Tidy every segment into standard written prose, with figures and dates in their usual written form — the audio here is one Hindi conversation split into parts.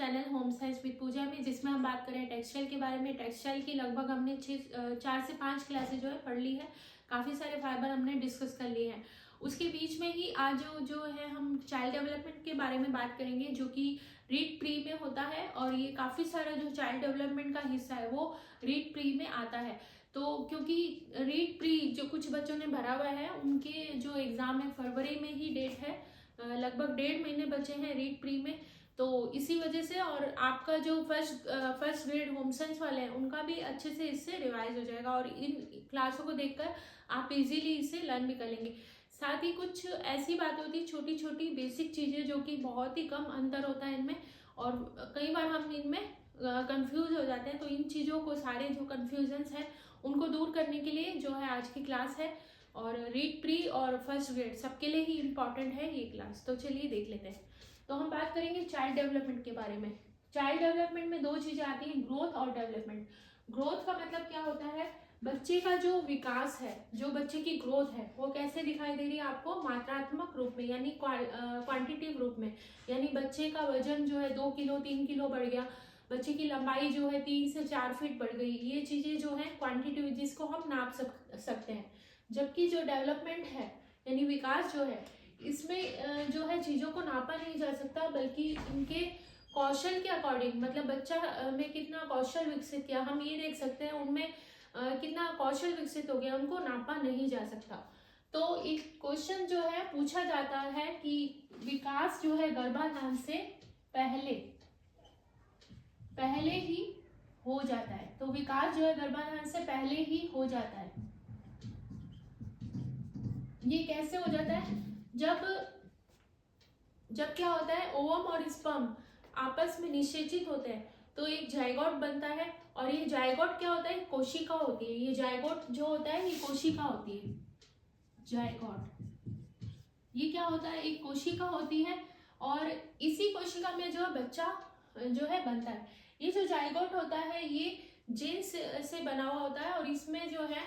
चैनल होम साइंस विद पूजा में, जिसमें हम बात करें टेक्सटाइल के बारे में। टेक्सटाइल की लगभग हमने 4 से 5 क्लासेज जो है पढ़ ली है। काफ़ी सारे फाइबर हमने डिस्कस कर लिए हैं। उसके बीच में ही आज जो है हम चाइल्ड डेवलपमेंट के बारे में बात करेंगे, जो कि रीड प्री में होता है। और ये काफ़ी सारा जो चाइल्ड डेवलपमेंट का हिस्सा है वो रीड प्री में आता है। तो क्योंकि रीड प्री जो कुछ बच्चों ने भरा हुआ है, उनके जो एग्ज़ाम है फरवरी में ही डेट है, लगभग 1.5 महीने बचे हैं रीड प्री में। तो इसी वजह से, और आपका जो फर्स्ट ग्रेड होम साइंस वाले हैं उनका भी अच्छे से इससे रिवाइज हो जाएगा, और इन क्लासों को देखकर आप इजीली इसे लर्न भी कर लेंगे। साथ ही कुछ ऐसी बातें होती है, छोटी छोटी बेसिक चीज़ें, जो कि बहुत ही कम अंतर होता है इनमें, और कई बार हम इनमें कंफ्यूज हो जाते हैं। तो इन चीज़ों को, सारे जो कन्फ्यूजन्स हैं उनको दूर करने के लिए जो है आज की क्लास है। और रीड प्री और फर्स्ट ग्रेड सबके लिए ही इम्पॉर्टेंट है ये क्लास। तो चलिए देख लेते हैं। तो हम बात करेंगे चाइल्ड डेवलपमेंट के बारे में। चाइल्ड डेवलपमेंट में 2 चीज़ें आती हैं, ग्रोथ और डेवलपमेंट। ग्रोथ का मतलब क्या होता है, बच्चे का जो विकास है, जो बच्चे की ग्रोथ है वो कैसे दिखाई दे रही है आपको, मात्रात्मक रूप में, यानी क्वांटिटिव रूप में। यानी बच्चे का वजन जो है 2 किलो 3 किलो बढ़ गया, बच्चे की लंबाई जो है 3 से 4 फीट बढ़ गई। ये चीज़ें जो है क्वांटिटिव, जिसको हम नाप सकते हैं। जबकि जो डेवलपमेंट है यानी विकास जो है, इसमें जो है चीज़ों को नापा नहीं जा सकता, बल्कि इनके कौशल के अकॉर्डिंग, मतलब बच्चा में कितना कौशल विकसित किया हम ये देख सकते हैं, उनमें कितना कौशल विकसित हो गया, उनको नापा नहीं जा सकता। तो एक क्वेश्चन जो है पूछा जाता है कि विकास जो है गर्भाधान से पहले ही हो जाता है। तो विकास जो है गर्भाधान से पहले ही हो जाता है। ये कैसे हो जाता है, जब क्या होता है, ओवम और स्पर्म आपस में निषेचित होते हैं तो एक जायगोट बनता है। और ये जायगोट क्या होता है, कोशिका होती है। ये जायगोट जो होता है ये कोशिका होती है। जायगोट ये क्या होता है, एक कोशिका होती है, और इसी कोशिका में जो बच्चा जो है बनता है। ये जो जायगोट होता है ये जीन्स से बना हुआ होता है, और इसमें जो है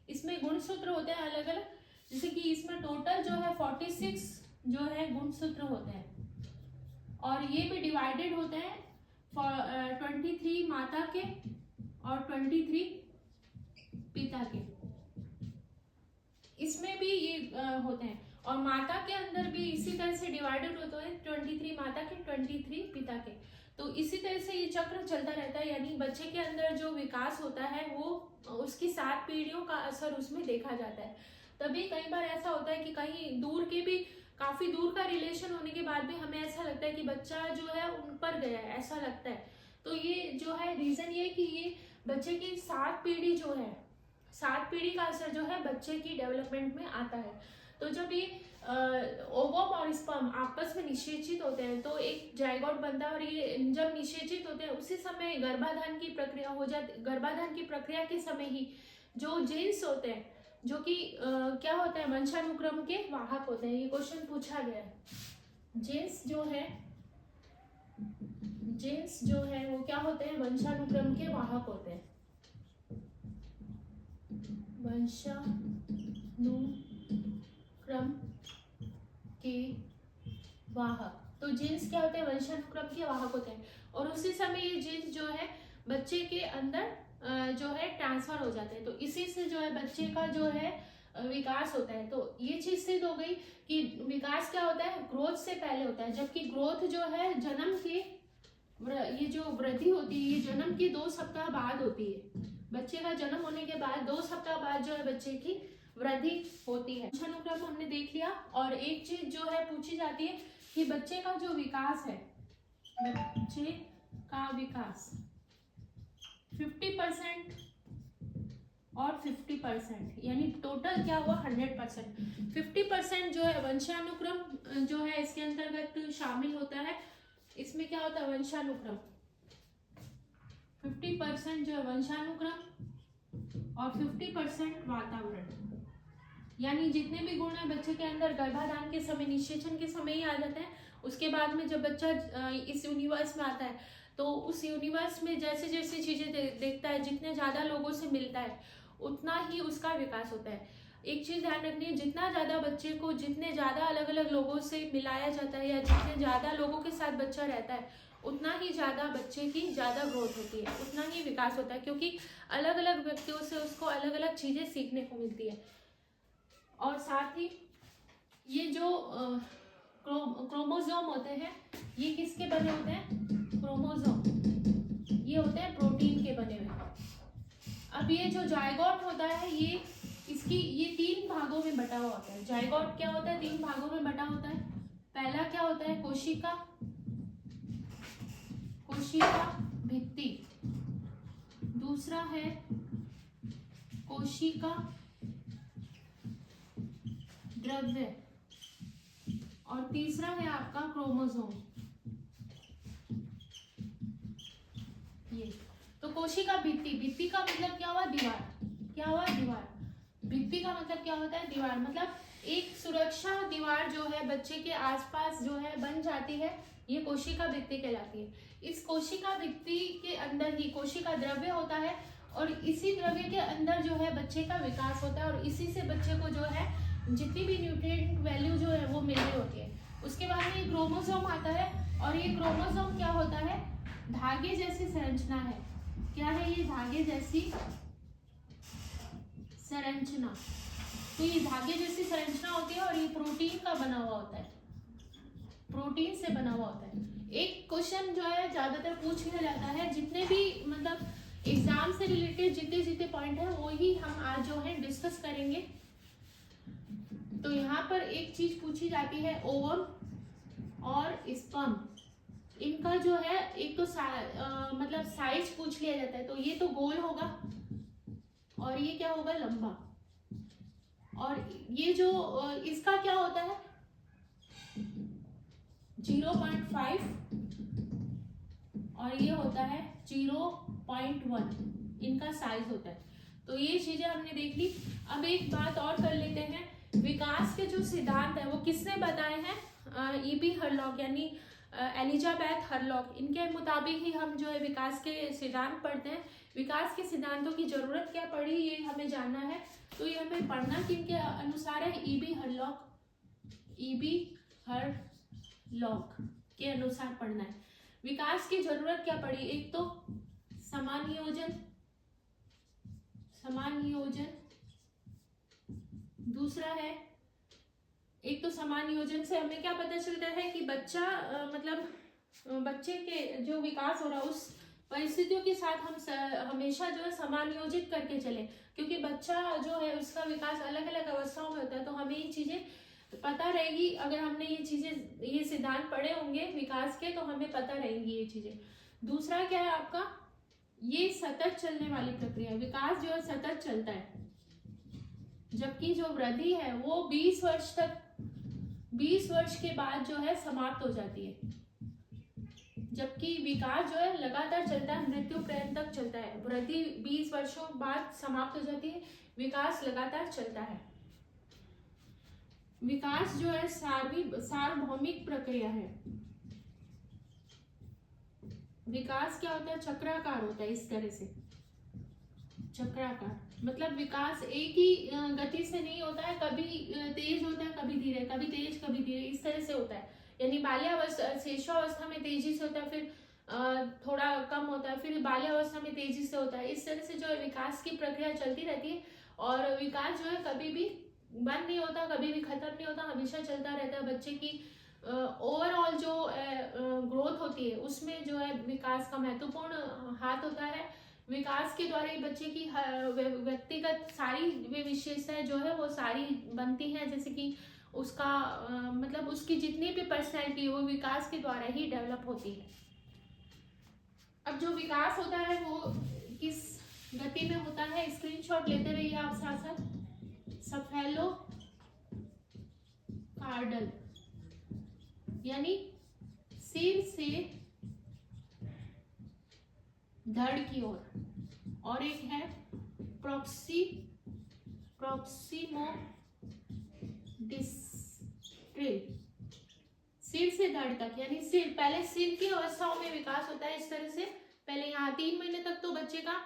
इसमें गुणसूत्र होते हैं अलग अलग। जैसे कि इसमें टोटल जो है 46 जो है गुणसूत्र होते हैं, और ये भी डिवाइडेड होते हैं 23 माता के और 23 पिता के। इसमें भी ये होते हैं, और माता के अंदर भी इसी तरह से डिवाइडेड होते हैं 23 माता के 23 पिता के। तो इसी तरह से ये चक्र चलता रहता है, यानी बच्चे के अंदर जो विकास होता है वो उसकी 7 पीढ़ियों का असर उसमें देखा जाता है। तभी कई बार ऐसा होता है कि कहीं दूर के भी, काफी दूर का रिलेशन होने के बाद भी हमें ऐसा लगता है कि बच्चा जो है उन पर गया है, ऐसा लगता है। तो ये जो है रीजन ये कि ये बच्चे की 7 पीढ़ी जो है, 7 पीढ़ी का असर जो है बच्चे की डेवलपमेंट में आता है। तो जब ये ओवम और स्पर्म आपस में निषेचित होते हैं तो एक जायगोट बनता है, और ये जब निषेचित होते हैं उसी समय गर्भाधान की प्रक्रिया हो जाती। गर्भाधान की प्रक्रिया के समय ही जो जीन्स होते हैं, जो कि क्या होता है, वंशानुक्रम के वाहक होते हैं। ये क्वेश्चन पूछा गया है। जीन्स जो है वो क्या होते हैं, वंशानुक्रम के वाहक होते हैं। वंशानुक्रम के वाहक। तो जीन्स क्या होते हैं, वंशानुक्रम के वाहक होते हैं, और उसी समय ये जीन्स जो है बच्चे के अंदर जो है ट्रांसफर हो जाते हैं। तो इसी से जो है बच्चे का जो है विकास होता है। तो ये चीज सिद्ध हो गई कि विकास क्या होता है, ग्रोथ से पहले होता है, जबकि ग्रोथ जो है जन्म के, ये जो वृद्धि होती है ये जन्म के 2 सप्ताह बाद होती है। बच्चे का जन्म होने के बाद 2 सप्ताह बाद जो है बच्चे की वृद्धि होती है। वंशानुक्रम हमने देख लिया। और एक चीज जो है पूछी जाती है कि बच्चे का जो विकास है, बच्चे का विकास 50% और 50%, यानी टोटल क्या हुआ 100%। 50% जो है वंशानुक्रम जो है इसके अंतर्गत शामिल होता है। इसमें क्या होता है, वंशानुक्रम 50% जो है वंशानुक्रम और 50% वातावरण। यानी जितने भी गुण है बच्चे के अंदर गर्भाधान के समय, निषेचन के समय ही आ जाते हैं। उसके बाद में जब बच्चा इस यूनिवर्स में आता है तो उस यूनिवर्स में जैसे जैसे चीजें देखता है, जितने ज्यादा लोगों से मिलता है उतना ही उसका विकास होता है। एक चीज़ ध्यान रखनी है, जितना ज़्यादा बच्चे को, जितने ज़्यादा अलग अलग लोगों से मिलाया जाता है या जितने ज़्यादा लोगों के साथ बच्चा रहता है, उतना ही ज़्यादा बच्चे की ज़्यादा ग्रोथ होती है, उतना ही विकास होता है, क्योंकि अलग अलग व्यक्तियों से उसको अलग अलग चीज़ें सीखने को मिलती है। और साथ ही ये जो क्रोमोसोम होते हैं, ये किसके बने होते हैं? क्रोमोसोम ये होते हैं प्रोटीन के बने हुए। अब ये जो जायगोट होता है, ये 3 भागों में बटा हुआ होता है। जायगोट क्या होता है? 3 भागों में बटा होता है। पहला क्या होता है? कोशिका भित्ति, दूसरा है कोशिका द्रव्य, और तीसरा है आपका क्रोमोसोम। ये तो कोशिका भित्ति का मतलब क्या हुआ? दीवार। क्या हुआ? दीवार। भित्ति का मतलब क्या होता है? दीवार। मतलब एक सुरक्षा दीवार जो है बच्चे के आसपास जो है बन जाती है, ये कोशिका भित्ति कहलाती है। इस कोशिका भित्ति के अंदर ही कोशिका द्रव्य होता है, और इसी द्रव्य के अंदर जो है बच्चे का विकास होता है, और इसी से बच्चे को जो है जितनी भी न्यूट्रिएंट वैल्यू जो है वो मिल रही होती है। उसके बाद में क्रोमोसोम आता है, और ये क्रोमोसोम क्या होता है? धागे जैसी संरचना है। क्या है ये? धागे जैसी संरचना। तो ये धागे जैसी संरचना होती है, और ये प्रोटीन का बना हुआ होता है, प्रोटीन से बना हुआ होता है। एक क्वेश्चन जो है ज्यादातर पूछ लिया जाता है, जितने भी मतलब एग्जाम से रिलेटेड जितने पॉइंट है वो ही हम आज जो है डिस्कस करेंगे। तो यहाँ पर एक चीज पूछी जाती है, ओवम और स्पर्म, इनका जो है एक तो मतलब साइज पूछ लिया जाता है। तो ये तो गोल होगा, और ये क्या होगा? लंबा। और ये जो इसका क्या होता है? 0.5, और ये होता है 0.1, इनका साइज होता है। तो ये चीजें हमने देख ली। अब एक बात और कर लेते हैं, विकास के जो सिद्धांत है वो किसने बताए हैं? ईबी हरलॉक यानी एलिजाबेथ हरलॉक, इनके मुताबिक ही हम जो है विकास के सिद्धांत पढ़ते हैं। विकास के सिद्धांतों की जरूरत क्या पड़ी, ये हमें जानना है। तो ये हमें पढ़ना किनके अनुसार है? ईबी हरलॉक के अनुसार पढ़ना है। विकास की जरूरत क्या पड़ी? एक तो समान नियोजन, दूसरा है, एक तो समान नियोजन से हमें क्या पता चलता है कि बच्चा मतलब बच्चे के जो विकास हो रहा है उस परिस्थितियों के साथ हम हमेशा जो है समायोजित करके चले, क्योंकि बच्चा जो है उसका विकास अलग अलग अवस्थाओं में होता है। तो हमें ये चीजें पता रहेगी, अगर हमने ये सिद्धांत पढ़े होंगे विकास के, तो हमें पता रहेंगी ये चीजें। दूसरा क्या है आपका? ये सतत चलने वाली प्रक्रिया। विकास जो है सतत चलता है, जबकि जो वृद्धि है वो 20 वर्ष के बाद जो है समाप्त हो जाती है, जबकि विकास जो है लगातार चलता है, मृत्यु पर्यंत तक चलता है। वृद्धि 20 वर्षों बाद समाप्त हो जाती है, विकास लगातार चलता है। विकास जो है सार्वभौमिक प्रक्रिया है। विकास क्या होता है? चक्राकार होता है। इस तरह से चक्राकार मतलब विकास एक ही गति से नहीं होता है, कभी तेज होता है, कभी धीरे, कभी तेज कभी धीरे, इस तरह से होता है। यानी बाल्यावस्था शिशुअवस्था में तेजी से होता है, फिर थोड़ा कम होता है, फिर बाल्यावस्था में तेजी से होता है। इस तरह से जो है विकास की प्रक्रिया चलती रहती है, और विकास जो है कभी भी बंद नहीं होता, कभी भी खत्म नहीं होता, हमेशा चलता रहता है। बच्चे की ओवरऑल जो ग्रोथ होती है उसमें जो है विकास का महत्वपूर्ण हाथ होता है। विकास के द्वारा ही बच्चे की व्यक्तिगत सारी वे विशेषताएं जो है वो सारी बनती हैं, जैसे कि उसका मतलब उसकी जितनी भी पर्सनैलिटी वो विकास के द्वारा ही डेवलप होती है। अब जो विकास होता है वो किस गति में होता है, स्क्रीनशॉट लेते रहिए आप साथ साथ। सफेलो कार्डल यानी सिर से धड़ की ओर, और एक है प्रॉक्सिमोडिस्ट्रल, सिर से धड़ तक, यानी सिर पहले सिर की अवस्थाओं में विकास होता है। इस तरह से पहले यहाँ 3 महीने तक तो बच्चे का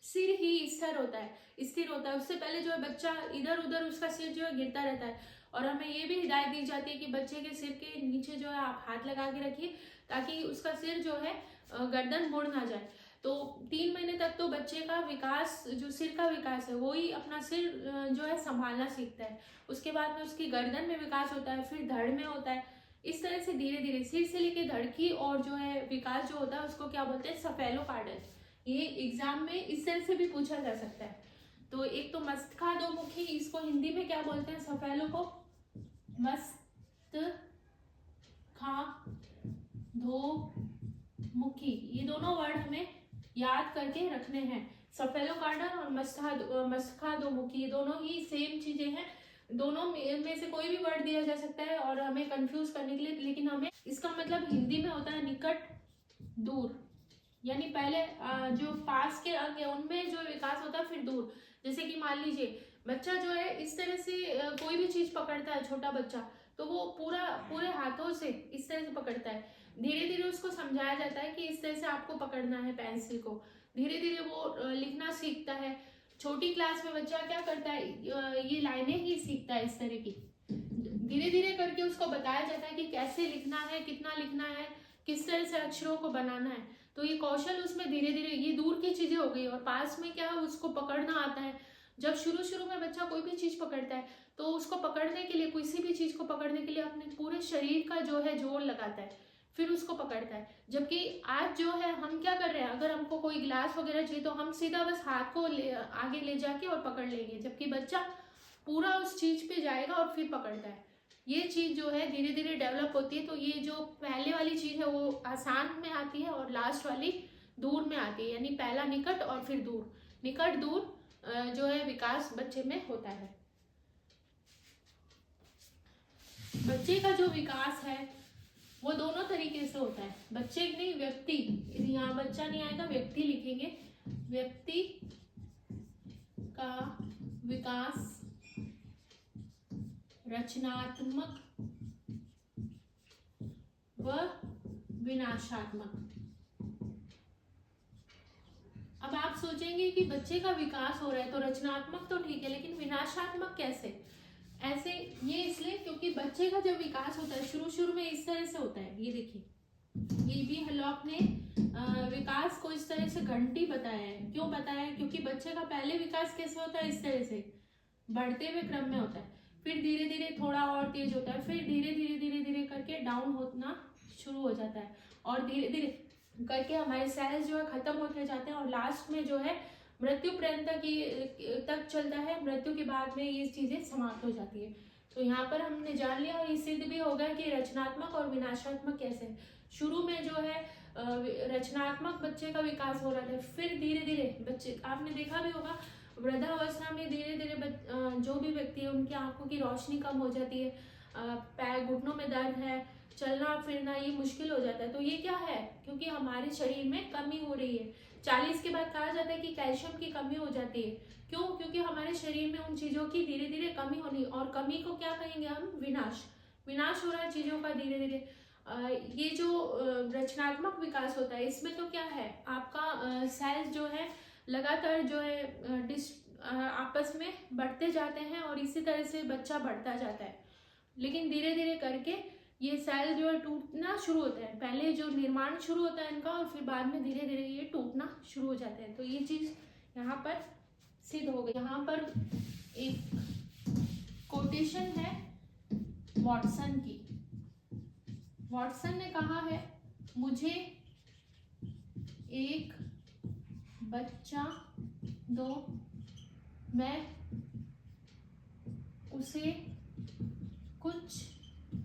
सिर ही स्थिर होता है। उससे पहले जो है बच्चा इधर उधर उसका सिर जो है गिरता रहता है। और हमें ये भी हिदायत दी जाती है कि बच्चे के सिर के नीचे जो है आप हाथ लगा के रखिए, ताकि उसका सिर जो है गर्दन मुड़ ना जाए। तो 3 महीने तक तो बच्चे का विकास, जो सिर का विकास है, वो ही अपना सिर जो है संभालना सीखता है। उसके बाद में उसकी गर्दन में विकास होता है, फिर धड़ में होता है। इस तरह से धीरे धीरे सिर से लेके धड़ की और जो है विकास जो होता है उसको क्या बोलते हैं, सफेलोकार्डल। ये एग्जाम में इस तरह से भी पूछा जा सकता है। तो एक तो मस्तकाधोमुखी, इसको हिंदी में क्या बोलते हैं, सफेलो को मस्तकाधोमुखी। ये दोनों वर्ड हमें याद करके रखने हैं। सफेलोकार्डल और मस्तकाधोमुखी, ये दोनों ही सेम चीजें हैं। दोनों में से कोई भी वर्ड दिया जा सकता है और हमें कंफ्यूज करने के लिए, लेकिन हमें इसका मतलब हिंदी में होता है निकट दूर, यानी पहले जो पास के अंग है उनमें जो विकास होता है, फिर दूर। जैसे कि मान लीजिए बच्चा जो है इस तरह से कोई भी चीज पकड़ता है, छोटा बच्चा, तो वो पूरे हाथों से इस तरह से पकड़ता है। धीरे धीरे उसको समझाया जाता है कि इस तरह से आपको पकड़ना है पेंसिल को। धीरे धीरे वो लिखना सीखता है। छोटी क्लास में बच्चा क्या करता है, ये लाइनें ही सीखता है इस तरह की। धीरे धीरे करके उसको बताया जाता है कि कैसे लिखना है, कितना लिखना है, किस तरह से अक्षरों को बनाना है। तो ये कौशल उसमें धीरे धीरे, ये दूर की चीजें हो गई। और पास में क्या है, उसको पकड़ना आता है। जब शुरू शुरू में बच्चा कोई भी चीज पकड़ता है तो उसको पकड़ने के लिए, किसी भी चीज को पकड़ने के लिए अपने पूरे शरीर का जो है जोर लगाता है, फिर उसको पकड़ता है। जबकि आज जो है हम क्या कर रहे हैं, अगर हमको कोई गिलास वगैरह चाहिए तो हम सीधा बस हाथ को आगे ले जाके और पकड़ लेंगे, जबकि बच्चा पूरा उस चीज पे जाएगा और फिर पकड़ता है। ये चीज जो है धीरे धीरे डेवलप होती है। तो ये जो पहले वाली चीज है वो आसान में आती है और लास्ट वाली दूर में आती है, यानी पहला निकट और फिर दूर। निकट दूर जो है विकास बच्चे में होता है। बच्चे का जो विकास है वो दोनों तरीके से होता है। बच्चे नहीं, व्यक्ति, यहाँ बच्चा नहीं आएगा, व्यक्ति लिखेंगे। व्यक्ति का विकास रचनात्मक व विनाशात्मक। अब आप सोचेंगे कि बच्चे का विकास हो रहा है तो रचनात्मक तो ठीक है, लेकिन विनाशात्मक कैसे? ऐसे ये इसलिए क्योंकि बच्चे का जब विकास होता है शुरू शुरू में इस तरह से होता है। ये देखिए, ये भी हलॉक ने विकास को इस तरह से घंटी बताया है। क्यों बताया है? क्योंकि बच्चे का पहले विकास कैसे होता है, इस तरह से बढ़ते हुए क्रम में होता है, फिर धीरे धीरे थोड़ा और तेज होता है, फिर धीरे धीरे धीरे धीरे करके डाउन होना शुरू हो जाता है, और धीरे धीरे करके हमारे सेल्स जो है खत्म होते जाते हैं, और लास्ट में जो है मृत्यु पर्यंत तक चलता है। मृत्यु के बाद में ये चीजें समाप्त हो जाती है। तो यहाँ पर हमने जान लिया और ये सिद्ध भी हो गया कि रचनात्मक और विनाशात्मक कैसे है। शुरू में जो है रचनात्मक बच्चे का विकास हो रहा था, फिर धीरे धीरे बच्चे, आपने देखा भी होगा वृद्धावस्था में धीरे धीरे जो भी व्यक्ति है उनकी आंखों की रोशनी कम हो जाती है, पैर घुटनों में दर्द है, चलना फिरना ये मुश्किल हो जाता है। तो ये क्या है? क्योंकि हमारे शरीर में कमी हो रही है। 40 के बाद कहा जाता है कि कैल्शियम की कमी हो जाती है। क्यों? क्योंकि हमारे शरीर में उन चीजों की धीरे धीरे कमी होनी, और कमी को क्या कहेंगे हम? विनाश। विनाश हो रहा है चीजों का धीरे धीरे। ये जो रचनात्मक विकास होता है इसमें तो क्या है, आपका सेल्स जो है लगातार जो है आपस में बढ़ते जाते हैं और इसी तरह से बच्चा बढ़ता जाता है। लेकिन धीरे धीरे करके ये सेल जो है टूटना शुरू होता है। पहले जो निर्माण शुरू होता है इनका, और फिर बाद में धीरे धीरे ये टूटना शुरू हो जाते हैं। तो ये चीज यहाँ पर सिद्ध हो गई। यहाँ पर एक कोटेशन है वॉटसन की। वॉटसन ने कहा है, मुझे एक बच्चा दो, मैं उसे कुछ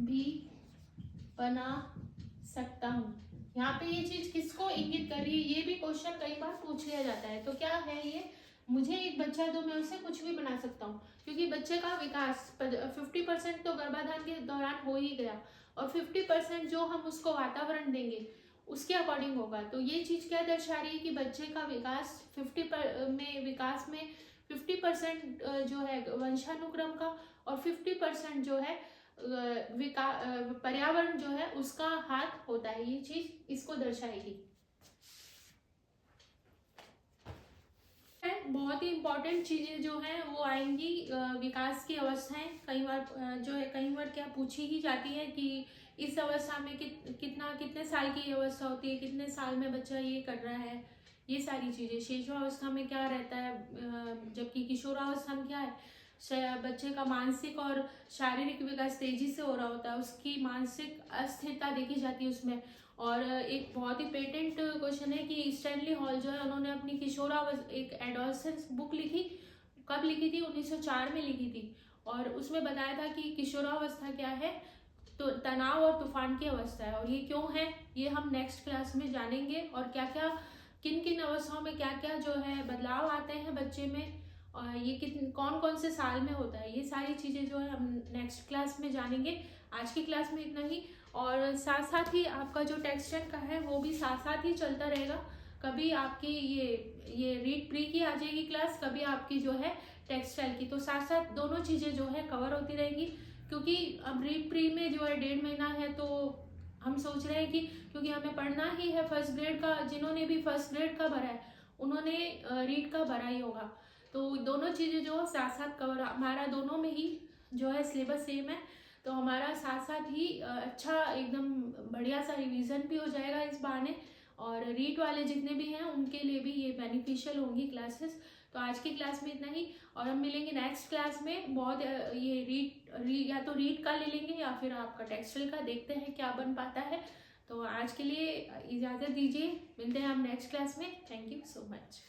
भी बना सकता हूँ। यहाँ पे ये चीज किसको इंगित कर रही है? ये भी क्वेश्चन कई बार पूछ लिया जाता है। तो क्या है ये? मुझे एक बच्चा दो, मैं उसे कुछ भी बना सकता हूँ। क्योंकि बच्चे का विकास 50% तो गर्भाधान के दौरान हो ही गया, और 50% जो हम उसको वातावरण देंगे उसके अकॉर्डिंग होगा। तो ये चीज क्या दर्शा रही है कि बच्चे का विकास 50% जो है वंशानुक्रम का, और 50% जो है पर्यावरण जो है उसका हाथ होता है। ये चीज इसको दर्शाएगी। बहुत ही इम्पोर्टेंट चीज़ें जो हैं वो आएंगी। विकास की अवस्थाएं कई बार जो है कई बार क्या पूछी ही जाती है कि इस अवस्था में कितने साल की अवस्था होती है, कितने साल में बच्चा ये कर रहा है, ये सारी चीज़ें। शिशुअवस्था में क्या रहता है, जबकि किशोरावस्था में क्या है, बच्चे का मानसिक और शारीरिक विकास तेजी से हो रहा होता है, उसकी मानसिक अस्थिरता देखी जाती है उसमें। और एक बहुत ही पेटेंट क्वेश्चन है कि स्टैनली हॉल जो है उन्होंने अपनी किशोरावस्था एक एडोलसेंस बुक लिखी, कब लिखी थी, 1904 में लिखी थी। और उसमें बताया था कि किशोरावस्था क्या है, तो तनाव और तूफान की अवस्था है। और ये क्यों है ये हम नेक्स्ट क्लास में जानेंगे, और क्या क्या किन किन अवस्थाओं में क्या क्या जो है बदलाव आते हैं बच्चे में, और ये कौन कौन से साल में होता है, ये सारी चीज़ें जो है हम नेक्स्ट क्लास में जानेंगे। आज की क्लास में इतना ही। और साथ साथ ही आपका जो टेक्सचर का है वो भी साथ साथ ही चलता रहेगा। कभी आपकी ये रीड प्री की आ जाएगी क्लास, कभी आपकी जो है टेक्सटाइल की, तो साथ साथ दोनों चीज़ें जो है कवर होती रहेंगी। क्योंकि अब रीड प्री में जो है 1.5 महीना है, तो हम सोच रहे हैं कि क्योंकि हमें पढ़ना ही है फर्स्ट ग्रेड का, जिन्होंने भी फर्स्ट ग्रेड का भरा है उन्होंने रीड का भरा ही होगा। तो दोनों चीज़ें जो साथ साथ कवर, हमारा दोनों में ही जो है सिलेबस सेम है, तो हमारा साथ साथ ही अच्छा एकदम बढ़िया सा रिवीजन भी हो जाएगा इस बहाने। और रीड वाले जितने भी हैं उनके लिए भी ये बेनिफिशियल होंगी क्लासेस। तो आज की क्लास में इतना ही, और हम मिलेंगे नेक्स्ट क्लास में। बहुत ये या तो रीड का ले लेंगे या फिर आपका टेक्सटाइल का, देखते हैं क्या बन पाता है। तो आज के लिए इजाज़त दीजिए, मिलते हैं हम नेक्स्ट क्लास में। Thank you so much.